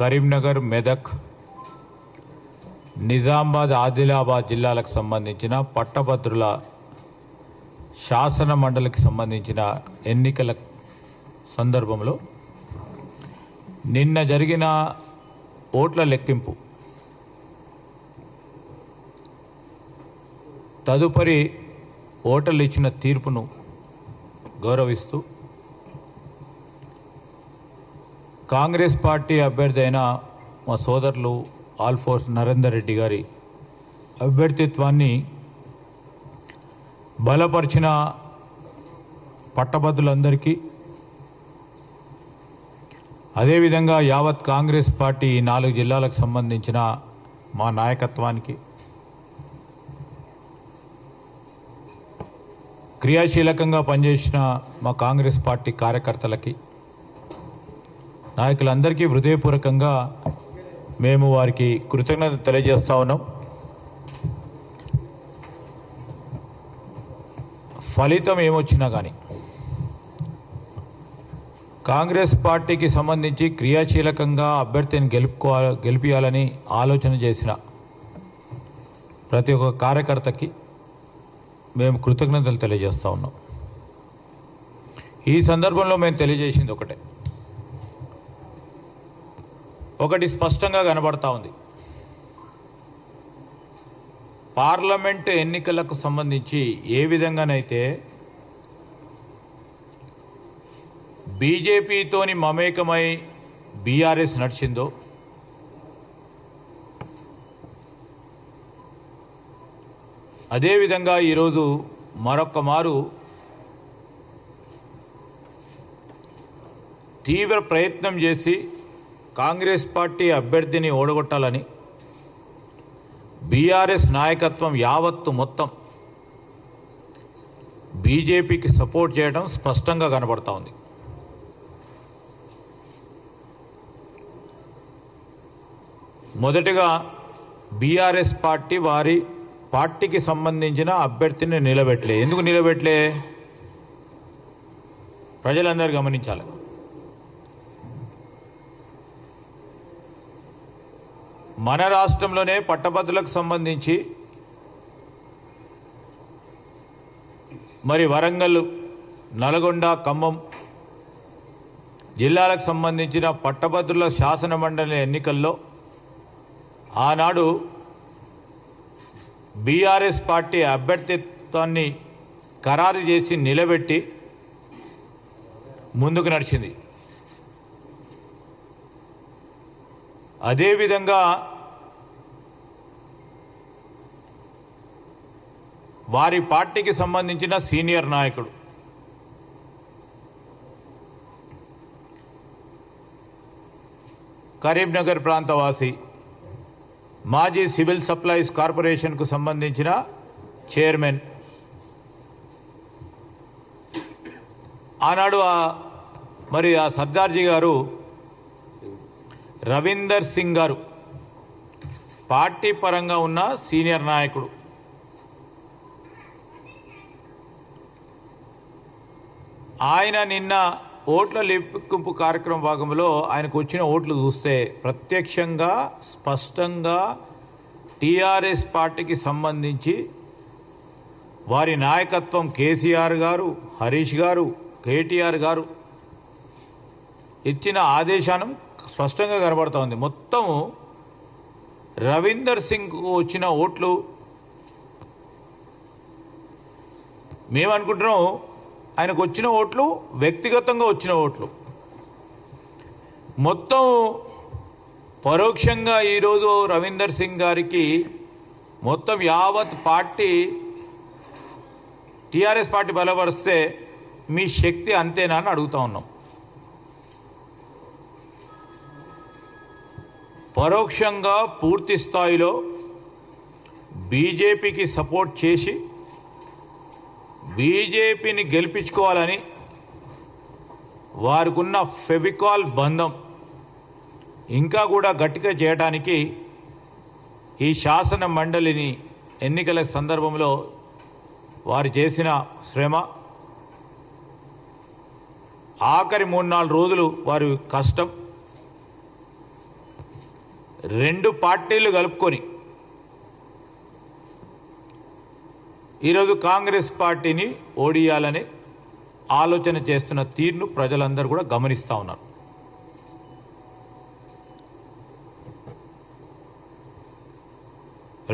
కరీంనగర్, మెదక్, నిజామాబాద్, ఆదిలాబాద్ జిల్లాలకు సంబంధించిన పట్టభద్రుల శాసన మండలికి సంబంధించిన ఎన్నికల సందర్భంలో నిన్న జరిగిన ఓట్ల లెక్కింపు తదుపరి ఓటర్లు ఇచ్చిన తీర్పును గౌరవిస్తూ కాంగ్రెస్ పార్టీ అభ్యర్థి అయిన మా సోదరులు ఆల్ఫోర్స్ నరేందర్ రెడ్డి గారి అభ్యర్థిత్వాన్ని బలపరిచిన పట్టభద్రులందరికీ, అదేవిధంగా యావత్ కాంగ్రెస్ పార్టీ 4 జిల్లాలకు సంబంధించిన మా నాయకత్వానికి, క్రియాశీలకంగా పనిచేసిన మా కాంగ్రెస్ పార్టీ కార్యకర్తలకి, నాయకులందరికీ హృదయపూర్వకంగా మేము వారికి కృతజ్ఞత తెలియజేస్తా ఉన్నాం. ఫలితం ఏమొచ్చినా కానీ కాంగ్రెస్ పార్టీకి సంబంధించి క్రియాశీలకంగా అభ్యర్థిని గెలిపించాలని ఆలోచన చేసిన ప్రతి ఒక్క కార్యకర్తకి మేము కృతజ్ఞతలు తెలియజేస్తూ ఉన్నాం. ఈ సందర్భంలో మేము తెలియజేసింది ఒకటి స్పష్టంగా కనబడతా ఉంది. పార్లమెంట్ ఎన్నికలకు సంబంధించి ఏ విధంగానైతే బీజేపీతోని మమేకమై బీఆర్ఎస్ నడిచిందో, అదేవిధంగా ఈరోజు మరొక్క మారు తీవ్ర ప్రయత్నం చేసి కాంగ్రెస్ పార్టీ అభ్యర్థిని ఓడగొట్టాలని బీఆర్ఎస్ నాయకత్వం యావత్తు మొత్తం బీజేపీకి సపోర్ట్ చేయడం స్పష్టంగా కనబడతా ఉంది. మొదటిగా బీఆర్ఎస్ పార్టీ వారి పార్టీకి సంబంధించిన అభ్యర్థిని నిలబెట్టలే. ఎందుకు నిలబెట్టలే? ప్రజలందరూ గమనించాలి. మన రాష్ట్రంలోనే పట్టభద్రులకు సంబంధించి మరి వరంగల్, నల్గొండ, ఖమ్మం జిల్లాలకు సంబంధించిన పట్టభద్రుల శాసన మండలి ఎన్నికల్లో ఆనాడు బీఆర్ఎస్ పార్టీ అభ్యర్థిత్వాన్ని ఖరారు చేసి నిలబెట్టి ముందుకు నడిచింది. అదేవిధంగా వారి పార్టీకి సంబంధించిన సీనియర్ నాయకుడు కరీంనగర్ ప్రాంతవాసి, మాజీ సివిల్ సప్లైస్ కార్పొరేషన్కు సంబంధించిన చైర్మన్, ఆనాడు మరి ఆ సర్దార్జీ గారు రవీందర్ సింగ్ గారు పార్టీ పరంగా ఉన్న సీనియర్ నాయకుడు. ఆయన నిన్న ఓట్ల లెక్కింపు కార్యక్రమం భాగంలో ఆయనకు వచ్చిన ఓట్లు చూస్తే ప్రత్యక్షంగా స్పష్టంగా టీఆర్ఎస్ పార్టీకి సంబంధించి వారి నాయకత్వం కేసీఆర్ గారు, హరీష్ గారు, కేటీఆర్ గారు ఇచ్చిన ఆదేశానం స్పష్టంగా కనబడుతూ ఉంది. మొత్తం రవీందర్ సింగ్కు వచ్చిన ఓట్లు మేమనుకుంటున్నాం ఆయనకు వచ్చిన ఓట్లు వ్యక్తిగతంగా వచ్చిన ఓట్లు మొత్తం పరోక్షంగా ఈరోజు రవీందర్ సింగ్ గారికి మొత్తం యావత్ పార్టీ టీఆర్ఎస్ పార్టీ బలపరిస్తే మీ శక్తి అంతేనా అని అడుగుతా ఉన్నాం. పరోక్షంగా పూర్తి స్థాయిలో బీజేపీకి సపోర్ట్ చేసి బీజేపీని గెలిపించుకోవాలని వారికున్న ఫెవికాల్ బంధం ఇంకా కూడా గట్టిగా చేయడానికి ఈ శాసన మండలిని ఎన్నికల సందర్భంలో వారు చేసిన శ్రమ, ఆఖరి 3-4 రోజులు వారి కష్టం, రెండు పార్టీలు కలుపుకొని ఈరోజు కాంగ్రెస్ పార్టీని ఓడియాలని ఆలోచన చేస్తున్న తీరును ప్రజలందరూ కూడా గమనిస్తూ ఉన్నారు.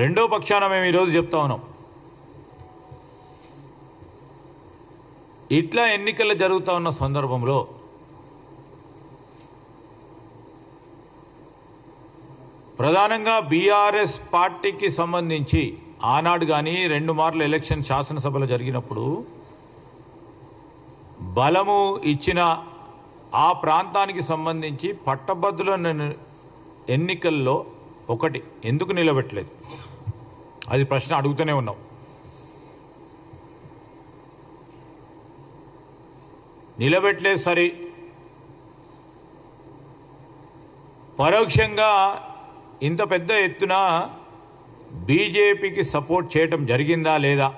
రెండో పక్షాన మేము ఈరోజు చెప్తా ఉన్నాం, ఇట్లా ఎన్నికలు జరుగుతూ ఉన్న సందర్భంలో ప్రధానంగా బీఆర్ఎస్ పార్టీకి సంబంధించి ఆనాడు కానీ 2 మార్లు ఎలక్షన్ శాసనసభలో జరిగినప్పుడు బలము ఇచ్చిన ఆ ప్రాంతానికి సంబంధించి పట్టభద్రుల ఎన్నికల్లో ఒకటి ఎందుకు నిలబెట్టలేదు? అది ప్రశ్న అడుగుతూనే ఉన్నాం. నిలబెట్టలేదు సరే, పరోక్షంగా ఇంత పెద్ద ఎత్తున బీజేపీకి సపోర్ట్ చేయటం జరిగిందా లేదా?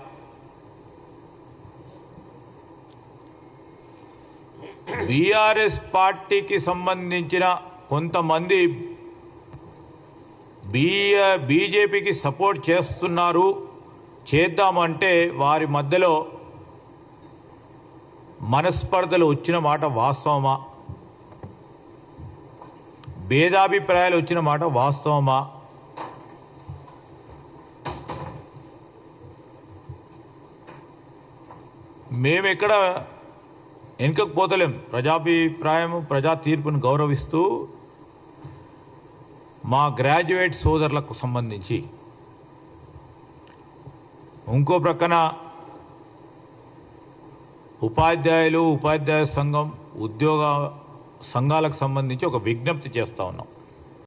బీఆర్ఎస్ పార్టీకి సంబంధించిన కొంతమంది బీజేపీకి సపోర్ట్ చేస్తున్నారు, చేద్దామంటే వారి మధ్యలో మనస్పర్ధలు వచ్చిన మాట వాస్తవమా? భేదాభిప్రాయాలు వచ్చిన మాట వాస్తవమా? మేమెక్కడ వెనుకపోతలేం. ప్రజాభిప్రాయం, ప్రజా తీర్పును గౌరవిస్తూ మా గ్రాడ్యుయేట్ సోదరులకు సంబంధించి ఇంకో ప్రక్కన ఉపాధ్యాయ సంఘం, ఉద్యోగ సంఘాలకు సంబంధించి ఒక విజ్ఞప్తి చేస్తూ ఉన్నాం.